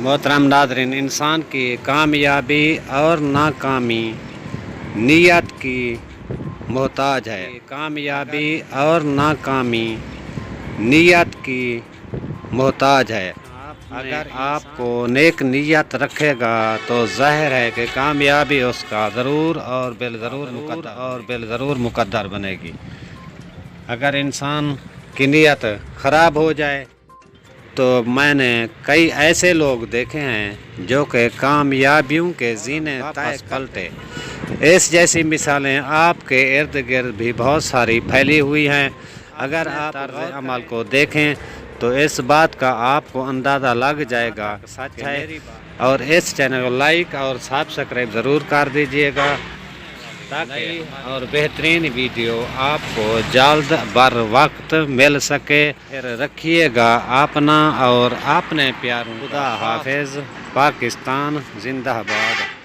محترم ناظرین، انسان کی کامیابی اور ناکامی نیت کی محتاج ہے۔ کامیابی اور ناکامی نیت کی محتاج ہے۔ اگر آپ کو نیک نیت رکھے گا تو ظاہر ہے کہ کامیابی اس کا ضرور اور بالضرور مقدر بنے گی۔ اگر انسان کی نیت خراب ہو جائے تو میں نے کئی ایسے لوگ دیکھے ہیں جو کہ کامیابیوں کے زینے واپس پلٹے۔ اس جیسی مثالیں آپ کے ارد گرد بھی بہت ساری پھیلی ہوئی ہیں۔ اگر آپ طرز عمل کو دیکھیں تو اس بات کا آپ کو اندازہ لگ جائے گا سچ ہے، اور اس چینل کو لائک اور سبسکرائب ضرور کر دیجئے گا تاکہ اور بہترین ویڈیو آپ کو جلد بر وقت مل سکے۔ رکھیے گا اپنا اور اپنے پیاروں۔ خدا حافظ۔ پاکستان زندہ باد۔